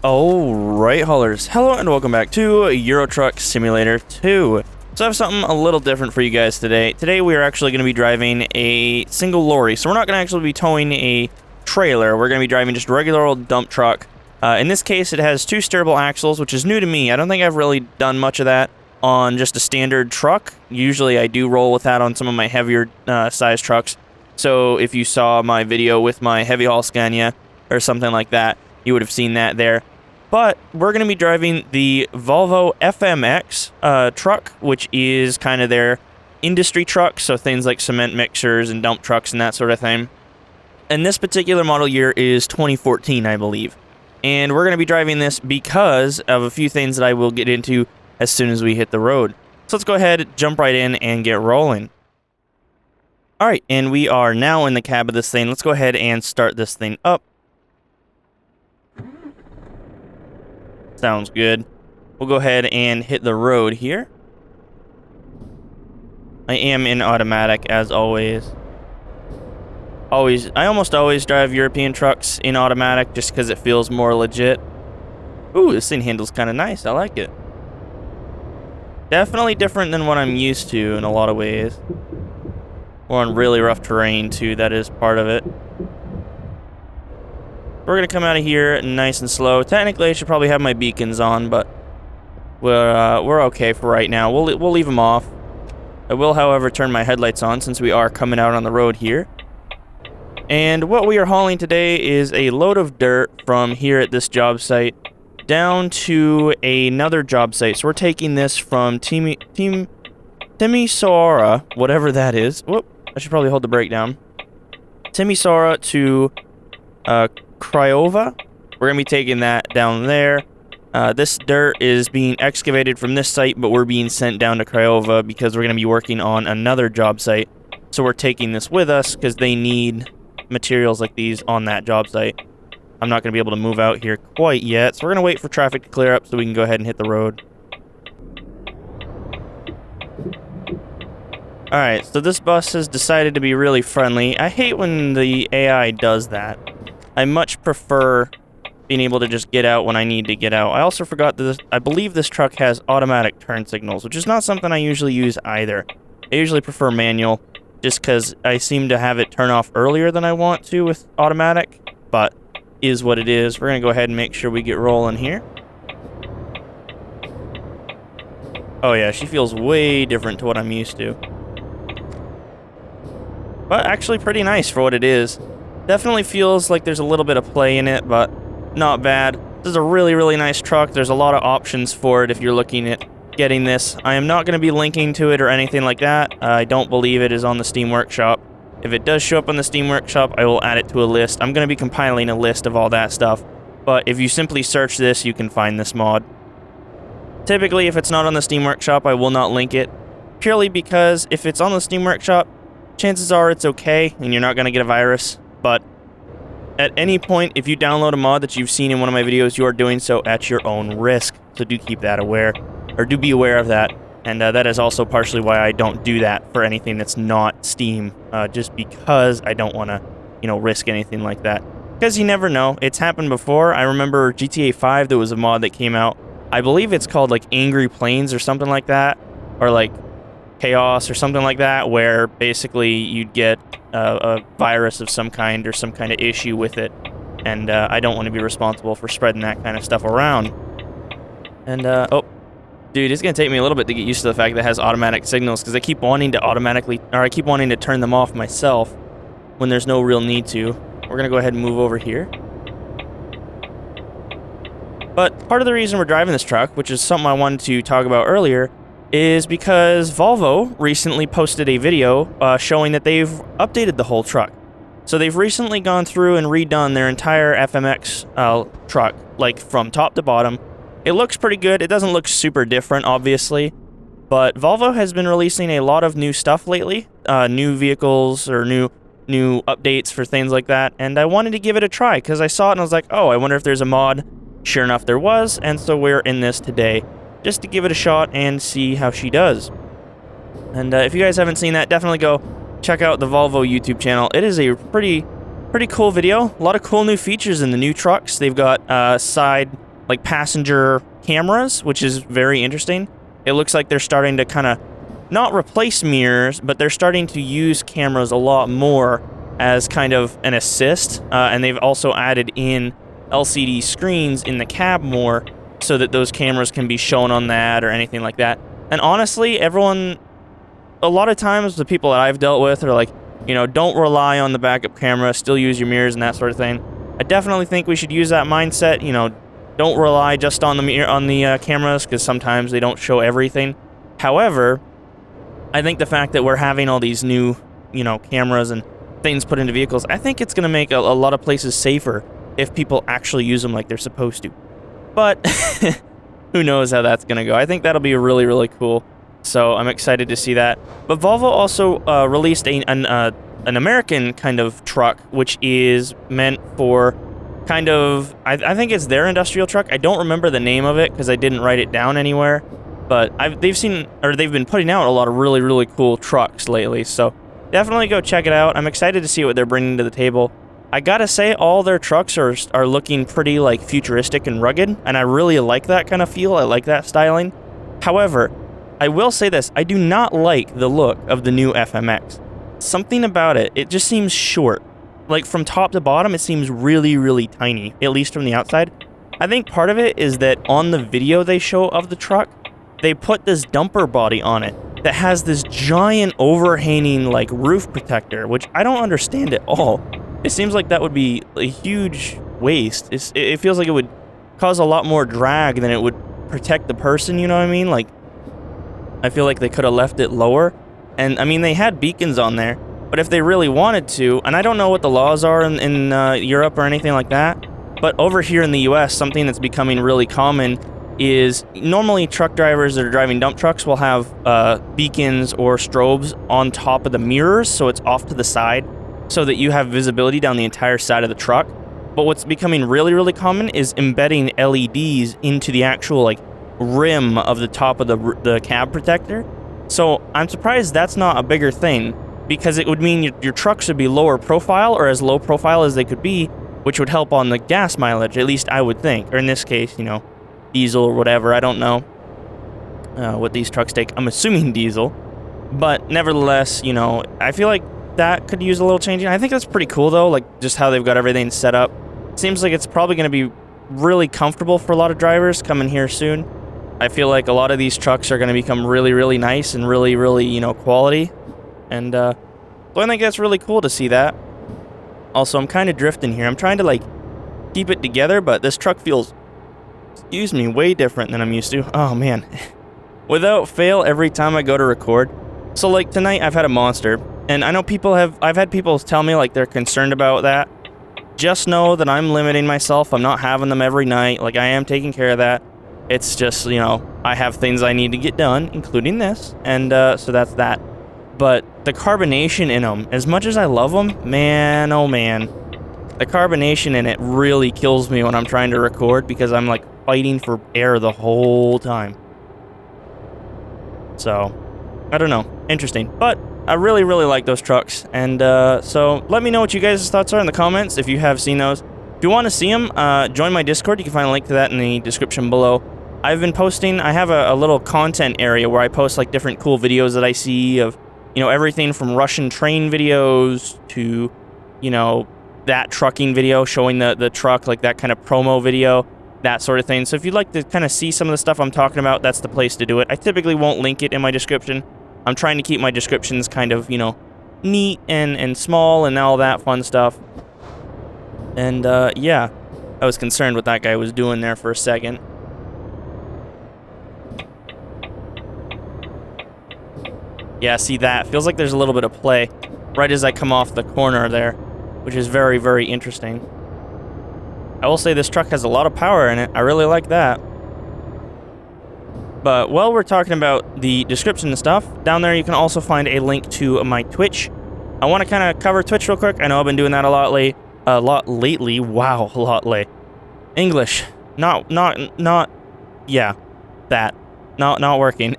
Alright, haulers. Hello and welcome back to Euro Truck Simulator 2. So I have something a little different for you guys today. Today we are actually going to be driving a single lorry. So we're not going to actually be towing a trailer. We're going to be driving just a regular old dump truck. In this case, it has two steerable axles, which is new to me. I don't think I've really done much of that on just a standard truck. Usually I do roll with that on some of my heavier size trucks. So if you saw my video with my heavy haul Scania or something like that, you would have seen that there. But we're going to be driving the Volvo FMX truck, which is kind of their industry truck, so things like cement mixers and dump trucks and that sort of thing. And this particular model year is 2014, I believe. And we're going to be driving this because of a few things that I will get into as soon as we hit the road. So let's go ahead, jump right in, and get rolling. Alright, and we are now in the cab of this thing. Let's go ahead and start this thing up. Sounds good. We'll go ahead and hit the road here. I am in automatic as always. I almost always drive European trucks in automatic just because it feels more legit. Ooh, this thing handles kind of nice. I like it. Definitely different than what I'm used to in a lot of ways. We're on really rough terrain too, that is part of it. We're going to come out of here nice and slow. Technically, I should probably have my beacons on, but we're okay for right now. We'll leave them off. I will, however, turn my headlights on since we are coming out on the road here. And what we are hauling today is a load of dirt from here at this job site down to another job site. So we're taking this from Timisoara, whatever that is. Whoop, I should probably hold the brake down. Timisoara to Craiova. We're going to be taking that down there. This dirt is being excavated from this site, but we're being sent down to Craiova because we're going to be working on another job site. So we're taking this with us because they need materials like these on that job site. I'm not going to be able to move out here quite yet, so we're going to wait for traffic to clear up so we can go ahead and hit the road. Alright, so this bus has decided to be really friendly. I hate when the AI does that. I much prefer being able to just get out when I need to get out. I also forgot that I believe this truck has automatic turn signals, which is not something I usually use either. I usually prefer manual, just because I seem to have it turn off earlier than I want to with automatic, but is what it is. We're going to go ahead and make sure we get rolling here. Oh yeah, she feels way different to what I'm used to. But actually pretty nice for what it is. Definitely feels like there's a little bit of play in it, but not bad. This is a really, really nice truck. There's a lot of options for it if you're looking at getting this. I am not going to be linking to it or anything like that. I don't believe it is on the Steam Workshop. If it does show up on the Steam Workshop, I will add it to a list. I'm going to be compiling a list of all that stuff. But if you simply search this, you can find this mod. Typically, if it's not on the Steam Workshop, I will not link it. Purely because if it's on the Steam Workshop, chances are it's okay and you're not going to get a virus. But at any point, if you download a mod that you've seen in one of my videos, you are doing so at your own risk. So do keep that aware, or do be aware of that. And that is also partially why I don't do that for anything that's not Steam, just because I don't want to, risk anything like that. Because you never know. It's happened before. I remember GTA 5, there was a mod that came out. I believe it's called like Angry Planes or something like that, or like Chaos or something like that, where basically you'd get a virus of some kind or some kind of issue with it, and I don't want to be responsible for spreading that kind of stuff around. And oh, dude, it's gonna take me a little bit to get used to the fact that it has automatic signals, because I keep wanting to turn them off myself when there's no real need to. We're gonna go ahead and move over here. But part of the reason we're driving this truck, which is something I wanted to talk about earlier, is because Volvo recently posted a video showing that they've updated the whole truck. So they've recently gone through and redone their entire FMX truck, like from top to bottom. It looks pretty good. It doesn't look super different, obviously, but Volvo has been releasing a lot of new stuff lately, new vehicles or new updates for things like that, and I wanted to give it a try because I saw it and I was like, oh, I wonder if there's a mod. Sure enough, there was, and so we're in this today, just to give it a shot and see how she does. And if you guys haven't seen that, definitely go check out the Volvo YouTube channel. It is a pretty cool video. A lot of cool new features in the new trucks. They've got side like passenger cameras, which is very interesting. It looks like they're starting to kind of not replace mirrors, but they're starting to use cameras a lot more as kind of an assist, and they've also added in LCD screens in the cab more so that those cameras can be shown on that or anything like that. And honestly, everyone, a lot of times the people that I've dealt with are like, you know, don't rely on the backup camera, still use your mirrors and that sort of thing. I definitely think we should use that mindset. You know, don't rely just on the cameras, because sometimes they don't show everything. However, I think the fact that we're having all these new, you know, cameras and things put into vehicles, I think it's going to make a lot of places safer if people actually use them like they're supposed to. But who knows how that's going to go. I think that'll be really, really cool. So I'm excited to see that. But Volvo also released an American kind of truck, which is meant for kind of, I think it's their industrial truck. I don't remember the name of it because I didn't write it down anywhere. But they've been putting out a lot of really, really cool trucks lately. So definitely go check it out. I'm excited to see what they're bringing to the table. I gotta say, all their trucks are looking pretty like futuristic and rugged, and I really like that kind of feel. I like that styling. However, I will say this, I do not like the look of the new FMX. Something about it, it just seems short. Like from top to bottom, it seems really, really tiny, at least from the outside. I think part of it is that on the video they show of the truck, they put this dumper body on it that has this giant overhanging like roof protector, which I don't understand at all. It seems like that would be a huge waste. It feels like it would cause a lot more drag than it would protect the person, you know what I mean? Like, I feel like they could have left it lower. And, I mean, they had beacons on there, but if they really wanted to, and I don't know what the laws are in Europe or anything like that, but over here in the US, something that's becoming really common is normally truck drivers that are driving dump trucks will have beacons or strobes on top of the mirrors, so it's off to the side, so that you have visibility down the entire side of the truck. But what's becoming really, really common is embedding LEDs into the actual like rim of the top of the cab protector. So I'm surprised that's not a bigger thing, because it would mean your trucks would be lower profile, or as low profile as they could be, which would help on the gas mileage, at least I would think. Or in this case, you know, diesel or whatever. I don't know what these trucks take. I'm assuming diesel. But nevertheless, you know, I feel like that could use a little changing. I think that's pretty cool, though, like just how they've got everything set up. Seems like it's probably going to be really comfortable for a lot of drivers coming here soon. I feel like a lot of these trucks are going to become really, really nice and really, really, you know, quality. And so I think that's really cool to see that. Also, I'm kind of drifting here. I'm trying to, like, keep it together, but this truck feels, excuse me, way different than I'm used to. Oh, man. Without fail, every time I go to record. So, like, tonight I've had a Monster. And I know I've had people tell me, like, they're concerned about that. Just know that I'm limiting myself. I'm not having them every night. Like, I am taking care of that. It's just, you know, I have things I need to get done, including this. And so that's that. But the carbonation in them, as much as I love them, man, oh man. The carbonation in it really kills me when I'm trying to record, because I'm, like, fighting for air the whole time. So, I don't know. Interesting. But I really, really like those trucks, and so let me know what you guys' thoughts are in the comments if you have seen those. If you want to see them, join my Discord. You can find a link to that in the description below. I've been posting, I have a little content area where I post like different cool videos that I see of, you know, everything from Russian train videos to, you know, that trucking video showing the truck, like that kind of promo video, that sort of thing. So if you'd like to kind of see some of the stuff I'm talking about, that's the place to do it. I typically won't link it in my description. I'm trying to keep my descriptions kind of, you know, neat and small and all that fun stuff. And, yeah, I was concerned what that guy was doing there for a second. Yeah, see that? Feels like there's a little bit of play right as I come off the corner there, which is very, very interesting. I will say this truck has a lot of power in it. I really like that. But while we're talking about the description and stuff, down there you can also find a link to my Twitch. I want to kind of cover Twitch real quick. I know I've been doing that a lot lately. Wow, a lot late. English. Not working.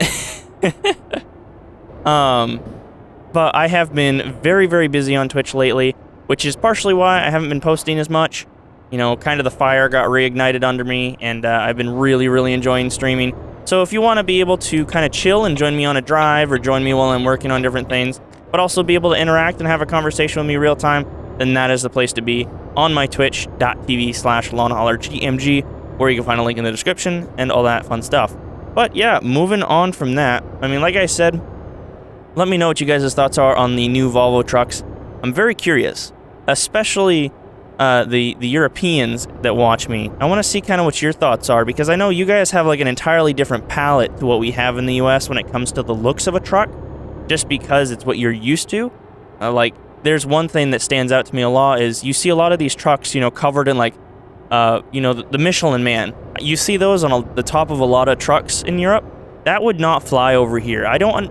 But I have been very, very busy on Twitch lately, which is partially why I haven't been posting as much. you know, kind of the fire got reignited under me, and I've been really, really enjoying streaming. So if you want to be able to kind of chill and join me on a drive or join me while I'm working on different things, but also be able to interact and have a conversation with me real time, then that is the place to be on my twitch.tv/LonghaulerGMG, where you can find a link in the description and all that fun stuff. But yeah, moving on from that, I mean, like I said, let me know what you guys' thoughts are on the new Volvo trucks. I'm very curious, especially the Europeans that watch me. I want to see kind of what your thoughts are, because I know you guys have like an entirely different palette to what we have in the US when it comes to the looks of a truck, just because it's what you're used to. Like, there's one thing that stands out to me a lot is you see a lot of these trucks, you know, covered in like, you know, the Michelin Man. You see those on the top of a lot of trucks in Europe. That would not fly over here.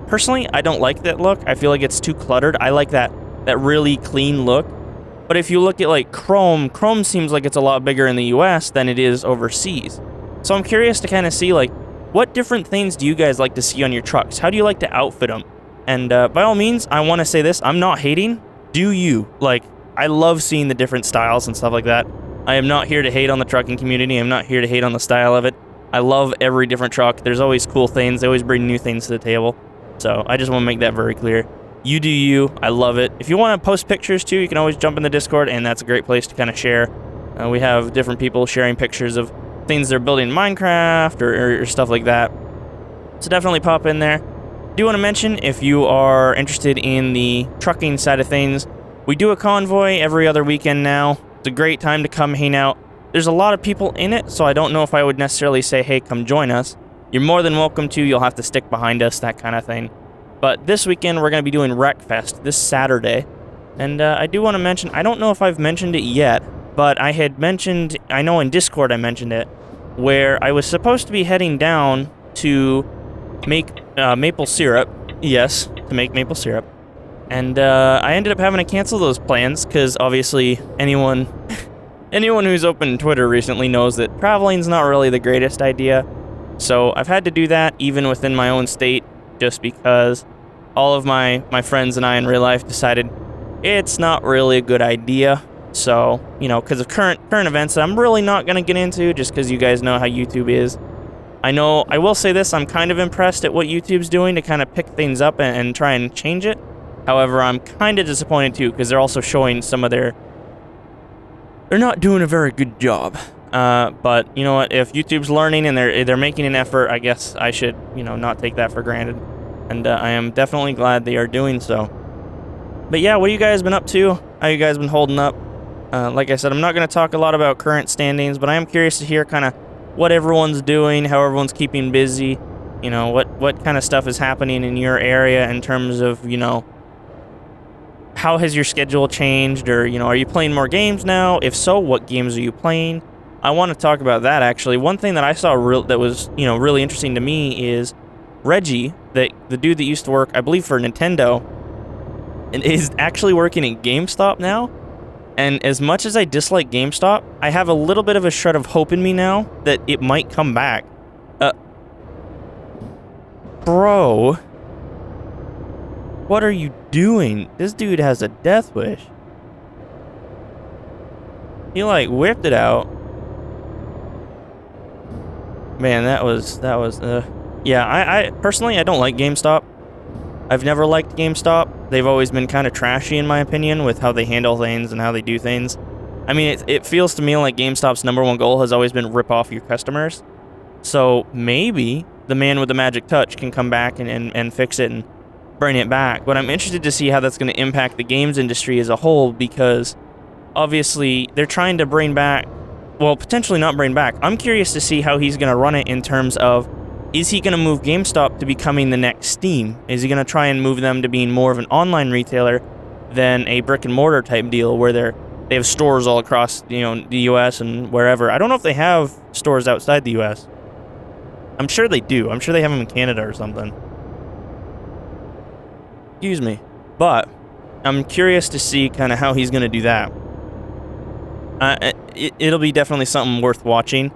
Personally, I don't like that look. I feel like it's too cluttered. I like that really clean look. But if you look at like chrome seems like it's a lot bigger in the US than it is overseas. So I'm curious to kind of see like, what different things do you guys like to see on your trucks? How do you like to outfit them? And by all means, I want to say this, I'm not hating. Do you? Like, I love seeing the different styles and stuff like that. I am not here to hate on the trucking community. I'm not here to hate on the style of it. I love every different truck. There's always cool things. They always bring new things to the table. So I just want to make that very clear. You do you. I love it. If you want to post pictures too, you can always jump in the Discord, and that's a great place to kind of share. We have different people sharing pictures of things they're building in Minecraft or stuff like that. So definitely pop in there. I do want to mention, if you are interested in the trucking side of things, we do a convoy every other weekend now. It's a great time to come hang out. There's a lot of people in it, so I don't know if I would necessarily say, hey, come join us. You're more than welcome to. You'll have to stick behind us, that kind of thing. But this weekend, we're going to be doing Wreckfest this Saturday. And I do want to mention, I don't know if I've mentioned it yet, but I had mentioned, I know in Discord I mentioned it, where I was supposed to be heading down to make maple syrup. Yes, to make maple syrup. And I ended up having to cancel those plans, because obviously anyone who's opened Twitter recently knows that traveling's not really the greatest idea. So I've had to do that even within my own state, just because all of my friends and I in real life decided it's not really a good idea. So, you know, because of current events that I'm really not going to get into, just because you guys know how YouTube is. I know, I will say this, I'm kind of impressed at what YouTube's doing to kind of pick things up and try and change it. However, I'm kind of disappointed too, because they're also showing some of they're not doing a very good job. But you know what, if YouTube's learning and they're making an effort, I guess I should, you know, not take that for granted. And I am definitely glad they are doing so. But yeah, what have you guys been up to? How you guys been holding up? Like I said, I'm not going to talk a lot about current standings, but I am curious to hear kind of what everyone's doing, how everyone's keeping busy, you know, what kind of stuff is happening in your area in terms of, you know, how has your schedule changed, or, you know, are you playing more games now? If so, what games are you playing? I want to talk about that, actually. One thing that I saw that was, you know, really interesting to me is Reggie, the dude that used to work, I believe, for Nintendo, and is actually working at GameStop now. And as much as I dislike GameStop, I have a little bit of a shred of hope in me now that it might come back. Bro, what are you doing? This dude has a death wish. He like whipped it out. Man, that was yeah, I personally, I don't like GameStop. I've never liked GameStop. They've always been kind of trashy, in my opinion, with how they handle things and how they do things. I mean, it feels to me like GameStop's #1 goal has always been rip off your customers. So maybe the man with the magic touch can come back and fix it and bring it back. But I'm interested to see how that's going to impact the games industry as a whole, because obviously they're trying to bring back, well, potentially not bring back. I'm curious to see how he's going to run it in terms of, is he going to move GameStop to becoming the next Steam? Is he going to try and move them to being more of an online retailer than a brick and mortar type deal where they have stores all across, you know, the US and wherever? I don't know if they have stores outside the US. I'm sure they do. I'm sure they have them in Canada or something. Excuse me. But I'm curious to see kind of how he's going to do that. It'll be definitely something worth watching.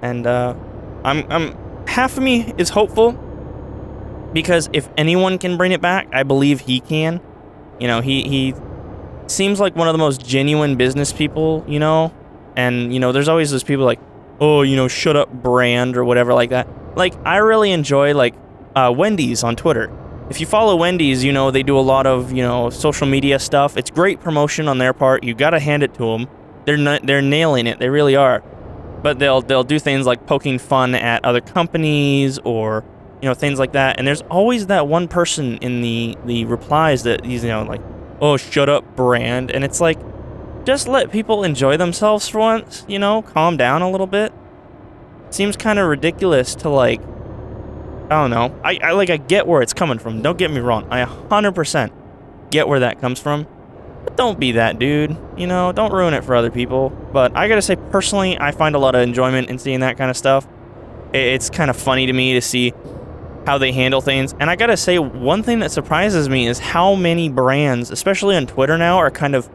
And I'm half of me is hopeful, because if anyone can bring it back, I believe he can. You know, he seems like one of the most genuine business people, you know, And, you know, there's always those people like, oh, you know, shut up brand or whatever like that. Like, I really enjoy, like, Wendy's on Twitter. If you follow Wendy's, you know, they do a lot of, you know, social media stuff. It's great promotion on their part. You gotta hand it to them. They're nailing it. They really are. But they'll do things like poking fun at other companies or, you know, things like that. And there's always that one person in the replies that he's, you know, like, oh, shut up brand. And it's like, just let people enjoy themselves for once, you know, calm down a little bit. Seems kind of ridiculous to, like, I don't know. I get where it's coming from. Don't get me wrong. I 100% get where that comes from. But don't be that dude, you know, don't ruin it for other people. But I gotta say, personally, I find a lot of enjoyment in seeing that kind of stuff. It's kind of funny to me to see how they handle things. And I gotta say, one thing that surprises me is how many brands, especially on Twitter now, are kind of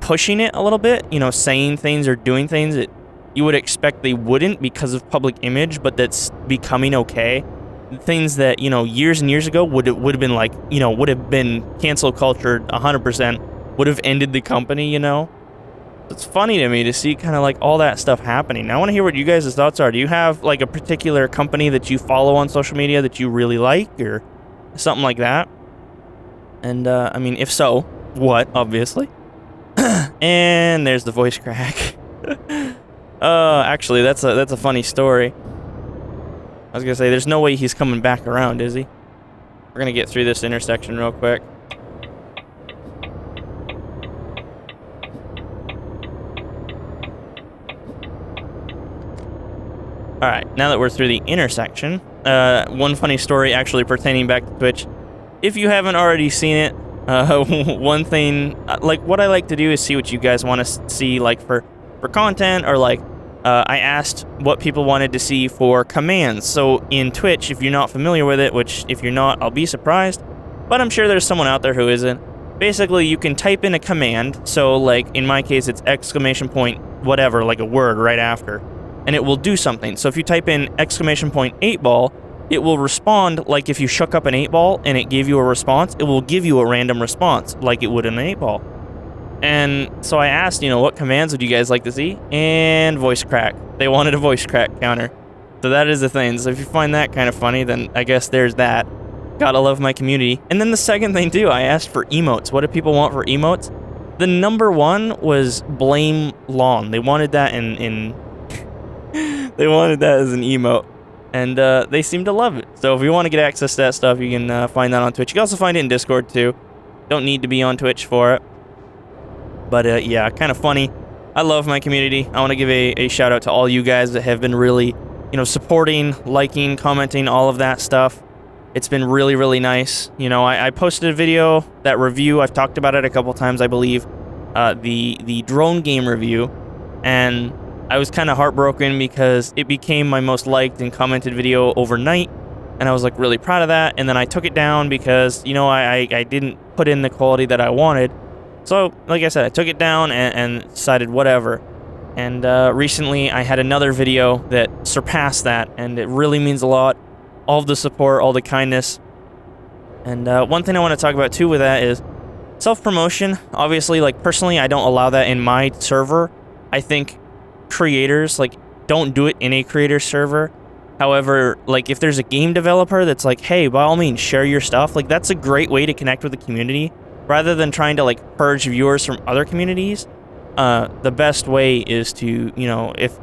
pushing it a little bit, you know, saying things or doing things that you would expect they wouldn't because of public image, but that's becoming okay. Things that, you know, years and years ago would have been like, you know, would have been cancel cultured 100%, would have ended the company, you know. It's funny to me to see kind of like all that stuff happening. I want to hear what you guys' thoughts are. Do you have like a particular company that you follow on social media that you really like or something like that? And I mean, if so, what, obviously? And there's the voice crack. Actually, that's a funny story. I was gonna say, there's no way he's coming back around, is he? We're gonna get through this intersection real quick. Alright, now that we're through the intersection, one funny story actually pertaining back to Twitch. If you haven't already seen it, one thing, like, what I like to do is see what you guys want to see, like, for content, or, like, I asked what people wanted to see for commands. So, in Twitch, if you're not familiar with it, which, if you're not, I'll be surprised, but I'm sure there's someone out there who isn't. Basically, you can type in a command, so, like, in my case, it's exclamation point whatever, like a word right after, and it will do something. So, if you type in exclamation point 8-ball, it will respond like if you shook up an 8-ball and it gave you a response, it will give you a random response like it would an 8-ball. And so I asked, you know, what commands would you guys like to see? And voice crack. They wanted a voice crack counter. So that is the thing. So if you find that kind of funny, then I guess there's that. Gotta love my community. And then the second thing too, I asked for emotes. What do people want for emotes? The number one was blame lawn. They wanted that in they wanted that as an emote. And they seem to love it. So if you want to get access to that stuff, you can find that on Twitch. You can also find it in Discord, too. Don't need to be on Twitch for it. But, yeah, kind of funny. I love my community. I want to give a shout-out to all you guys that have been really, you know, supporting, liking, commenting, all of that stuff. It's been really, really nice. You know, I posted a video, that review. I've talked about it a couple times, I believe. The drone game review. And I was kind of heartbroken because it became my most liked and commented video overnight, and I was like really proud of that. And then I took it down because, you know, I didn't put in the quality that I wanted. So, like I said, I took it down and decided whatever. And recently I had another video that surpassed that, and it really means a lot. All of the support, all the kindness. And one thing I want to talk about too with that is self-promotion. Obviously, like, personally, I don't allow that in my server. I think creators, like, don't do it in a creator server. However, like, if there's a game developer that's like, hey, by all means, share your stuff, like, that's a great way to connect with the community rather than trying to, like, purge viewers from other communities. The best way is to, you know, if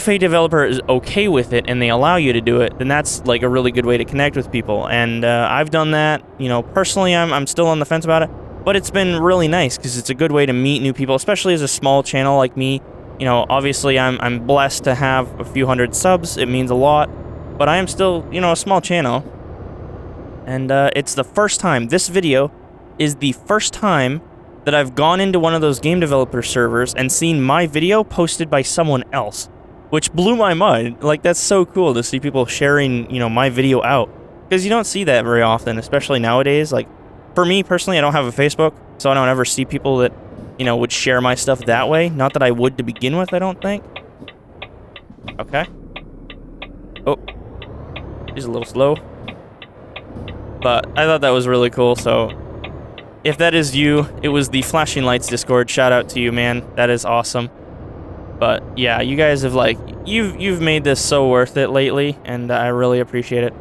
a developer is okay with it and they allow you to do it, then that's, like, a really good way to connect with people. And I've done that. You know, personally, I'm still on the fence about it. But it's been really nice because it's a good way to meet new people, especially as a small channel like me. You know, obviously I'm blessed to have a few hundred subs. It means a lot. But I am still, you know, a small channel. And it's the first time, this video is the first time that I've gone into one of those game developer servers and seen my video posted by someone else, which blew my mind. Like, that's so cool to see people sharing, you know, my video out. Because you don't see that very often, especially nowadays. Like, for me, personally, I don't have a Facebook, so I don't ever see people that, you know, would share my stuff that way. Not that I would to begin with, I don't think. Okay. Oh. He's a little slow. But I thought that was really cool, so if that is you, it was the Flashing Lights Discord. Shout out to you, man. That is awesome. But yeah, you guys have like, you've made this so worth it lately, and I really appreciate it.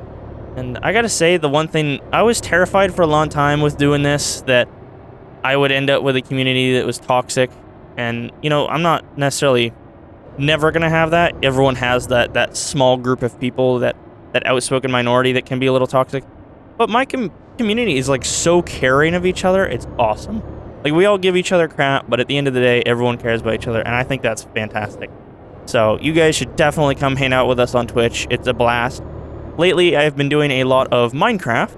And I gotta say, the one thing, I was terrified for a long time with doing this, that I would end up with a community that was toxic. And, you know, I'm not necessarily never gonna have that. Everyone has that small group of people, that outspoken minority that can be a little toxic. But my community is like so caring of each other, it's awesome. Like, we all give each other crap, but at the end of the day, everyone cares about each other, and I think that's fantastic. So, you guys should definitely come hang out with us on Twitch. It's a blast. Lately, I've been doing a lot of Minecraft,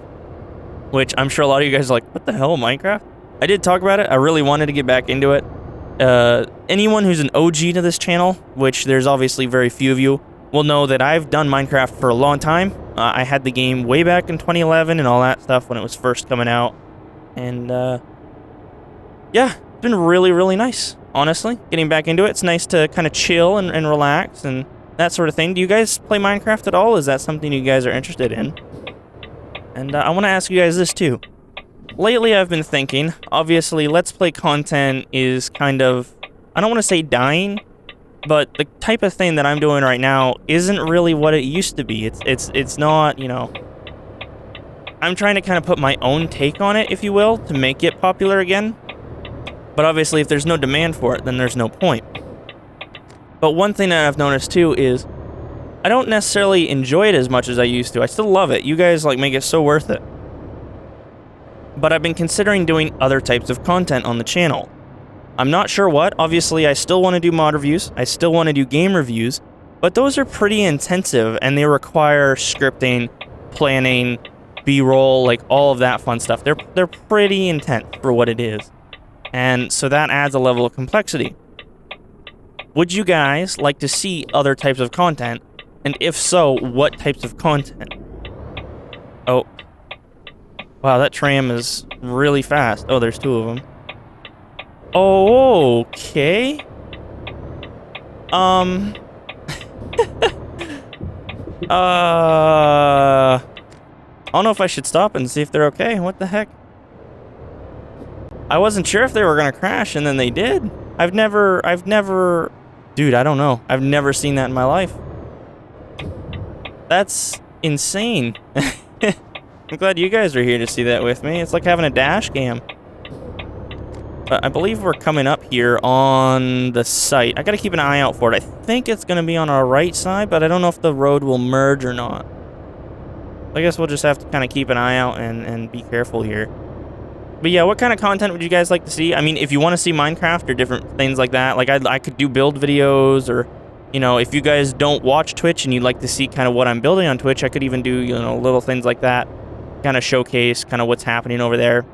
which I'm sure a lot of you guys are like, what the hell, Minecraft? I did talk about it. I really wanted to get back into it. Anyone who's an OG to this channel, which there's obviously very few of you, will know that I've done Minecraft for a long time. I had the game way back in 2011 and all that stuff when it was first coming out. And, yeah, it's been really, really nice, honestly, getting back into it. It's nice to kind of chill and relax and that sort of thing. Do you guys play Minecraft at all? Is that something you guys are interested in? And I want to ask you guys this, too. Lately, I've been thinking, obviously, Let's Play content is kind of, I don't want to say dying, but the type of thing that I'm doing right now isn't really what it used to be. It's not, you know... I'm trying to kind of put my own take on it, if you will, to make it popular again. But obviously, if there's no demand for it, then there's no point. But one thing that I've noticed, too, is I don't necessarily enjoy it as much as I used to. I still love it. You guys, like, make it so worth it. But I've been considering doing other types of content on the channel. I'm not sure what. Obviously, I still want to do mod reviews. I still want to do game reviews. But those are pretty intensive, and they require scripting, planning, B-roll, like, all of that fun stuff. They're pretty intense for what it is. And so that adds a level of complexity. Would you guys like to see other types of content? And if so, what types of content? Oh. Wow, that tram is really fast. Oh, there's two of them. Oh, okay. I don't know if I should stop and see if they're okay. What the heck? I wasn't sure if they were gonna crash, and then they did. I've never... Dude, I don't know. I've never seen that in my life. That's insane. I'm glad you guys are here to see that with me. It's like having a dash cam. But I believe we're coming up here on the site. I gotta keep an eye out for it. I think it's gonna be on our right side, but I don't know if the road will merge or not. I guess we'll just have to kind of keep an eye out and be careful here. But yeah, what kind of content would you guys like to see? I mean, if you want to see Minecraft or different things like that, like I could do build videos, or, you know, if you guys don't watch Twitch and you'd like to see kind of what I'm building on Twitch, I could even do, you know, little things like that, kind of showcase kind of what's happening over there.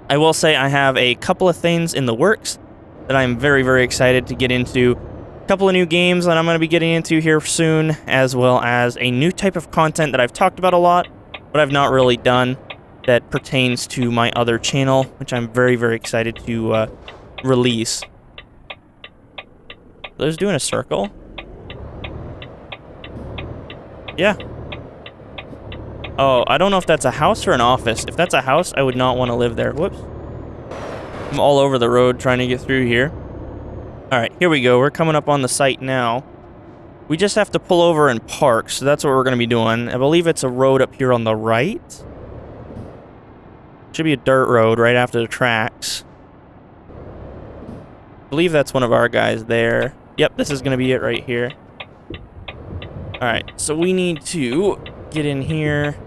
I will say I have a couple of things in the works that I'm very, very excited to get into. A couple of new games that I'm going to be getting into here soon, as well as a new type of content that I've talked about a lot, but I've not really done, that pertains to my other channel, which I'm very, very excited to release. Those doing a circle? Yeah. Oh, I don't know if that's a house or an office. If that's a house, I would not want to live there. Whoops. I'm all over the road trying to get through here. Alright, here we go. We're coming up on the site now. We just have to pull over and park, so that's what we're going to be doing. I believe it's a road up here on the right. Should be a dirt road right after the tracks. I believe that's one of our guys there. Yep, this is going to be it right here. Alright, so we need to get in here.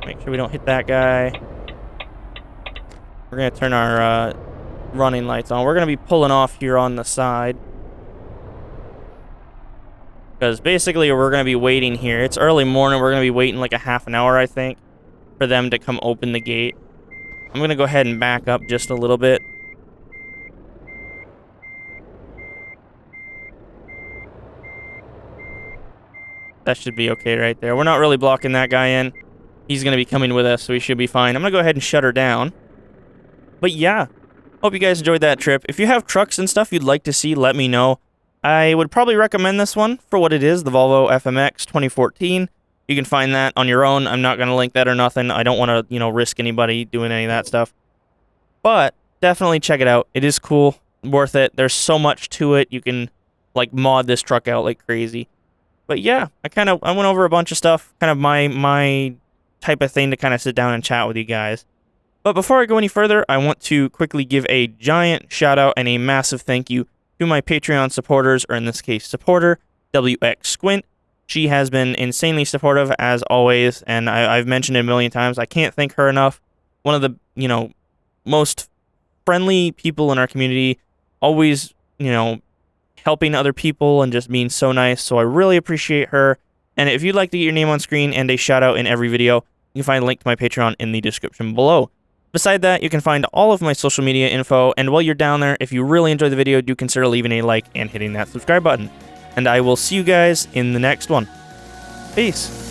Make sure we don't hit that guy. We're going to turn our running lights on. We're going to be pulling off here on the side. Because basically we're going to be waiting here. It's early morning. We're going to be waiting like a half an hour, I think, for them to come open the gate. I'm going to go ahead and back up just a little bit. That should be okay right there. We're not really blocking that guy in. He's going to be coming with us, so we should be fine. I'm going to go ahead and shut her down. But yeah, hope you guys enjoyed that trip. If you have trucks and stuff you'd like to see, let me know. I would probably recommend this one for what it is, the Volvo FMX 2014. You can find that on your own. I'm not going to link that or nothing. I don't want to, you know, risk anybody doing any of that stuff. But definitely check it out. It is cool, worth it. There's so much to it. You can like mod this truck out like crazy. But yeah, I went over a bunch of stuff, kind of my type of thing to kind of sit down and chat with you guys. But before I go any further, I want to quickly give a giant shout out and a massive thank you to my Patreon supporters, or in this case, supporter, WX Squint. She has been insanely supportive as always, and I've mentioned it a million times. I can't thank her enough. One of the, you know, most friendly people in our community, always, you know, helping other people and just being so nice. So I really appreciate her. And if you'd like to get your name on screen and a shout out in every video, you can find a link to my Patreon in the description below. Beside that, you can find all of my social media info, and while you're down there, if you really enjoyed the video, do consider leaving a like and hitting that subscribe button. And I will see you guys in the next one. Peace.